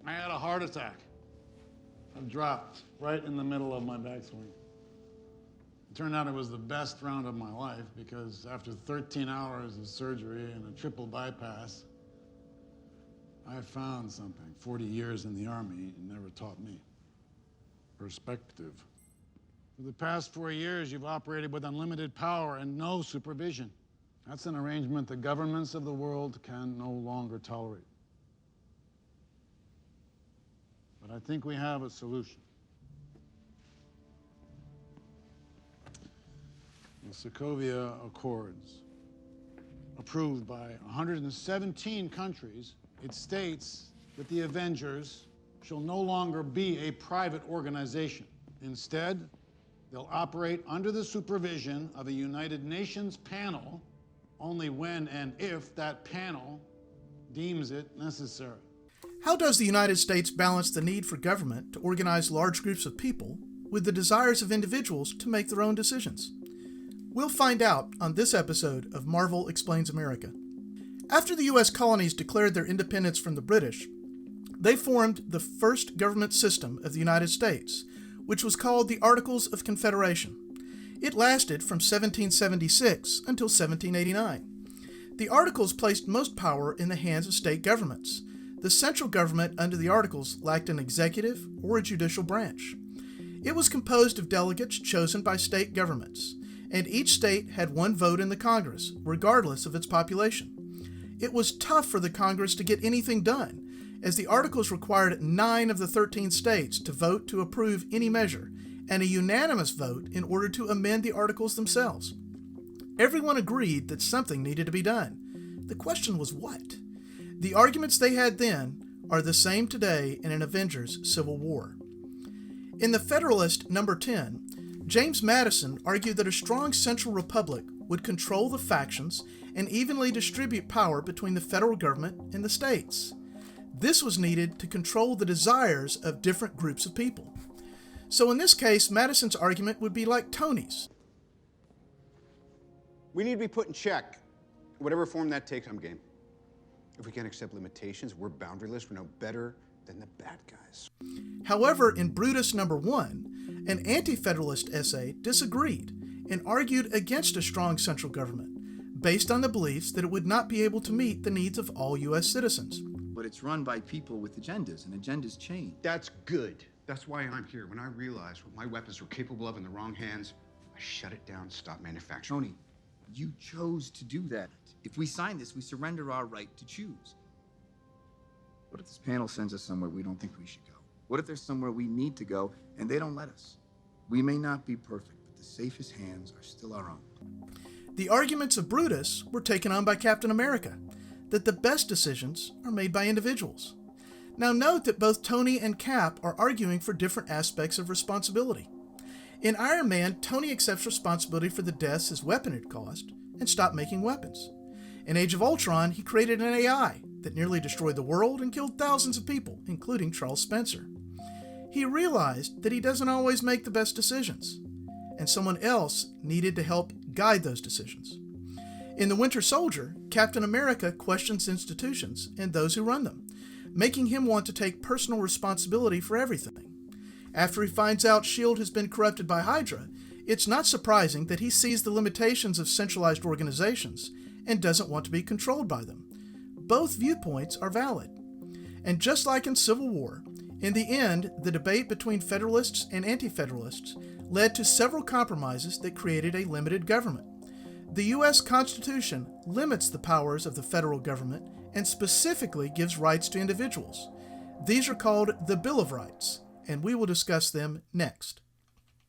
I had a heart attack. I dropped right in the middle of my backswing. It turned out it was the best round of my life because after 13 hours of surgery and a triple bypass, I found something 40 years in the Army never taught me. Perspective. For the past 4 years, you've operated with unlimited power and no supervision. That's an arrangement the governments of the world can no longer tolerate. But I think we have a solution. The Sokovia Accords, approved by 117 countries, it states that the Avengers shall no longer be a private organization. Instead, they'll operate under the supervision of a United Nations panel only when and if that panel deems it necessary. How does the United States balance the need for government to organize large groups of people with the desires of individuals to make their own decisions? We'll find out on this episode of Marvel Explains America. After the U.S. colonies declared their independence from the British, they formed the first government system of the United States, which was called the Articles of Confederation. It lasted from 1776 until 1789. The Articles placed most power in the hands of state governments. The central government under the Articles lacked an executive or a judicial branch. It was composed of delegates chosen by state governments, and each state had one vote in the Congress, regardless of its population. It was tough for the Congress to get anything done, as the Articles required 9 of the 13 states to vote to approve any measure, and a unanimous vote in order to amend the Articles themselves. Everyone agreed that something needed to be done. The question was what? The arguments they had then are the same today in an Avengers Civil War. In the Federalist No. 10, James Madison argued that a strong central republic would control the factions and evenly distribute power between the federal government and the states. This was needed to control the desires of different groups of people. So in this case, Madison's argument would be like Tony's. We need to be put in check. Whatever form that takes, I'm game. If we can't accept limitations, we're boundaryless, we're no better than the bad guys. However, in Brutus No. 1, an anti-federalist essay disagreed and argued against a strong central government, based on the beliefs that it would not be able to meet the needs of all U.S. citizens. But it's run by people with agendas, and agendas change. That's good. That's why I'm here. When I realized what my weapons were capable of in the wrong hands, I shut it down, stopped manufacturing. Tony, you chose to do that. If we sign this, we surrender our right to choose. What if this panel sends us somewhere we don't think we should go? What if there's somewhere we need to go and they don't let us? We may not be perfect, but the safest hands are still our own. The arguments of Brutus were taken on by Captain America, that the best decisions are made by individuals. Now note that both Tony and Cap are arguing for different aspects of responsibility. In Iron Man, Tony accepts responsibility for the deaths his weapon had caused and stopped making weapons. In Age of Ultron, he created an AI that nearly destroyed the world and killed thousands of people, including Charles Spencer. He realized that he doesn't always make the best decisions, and someone else needed to help guide those decisions. In The Winter Soldier, Captain America questions institutions and those who run them, making him want to take personal responsibility for everything. After he finds out S.H.I.E.L.D. has been corrupted by Hydra, it's not surprising that he sees the limitations of centralized organizations and doesn't want to be controlled by them. Both viewpoints are valid. And just like in Civil War, in the end, the debate between Federalists and Anti-Federalists led to several compromises that created a limited government. The U.S. Constitution limits the powers of the federal government and specifically gives rights to individuals. These are called the Bill of Rights, and we will discuss them next.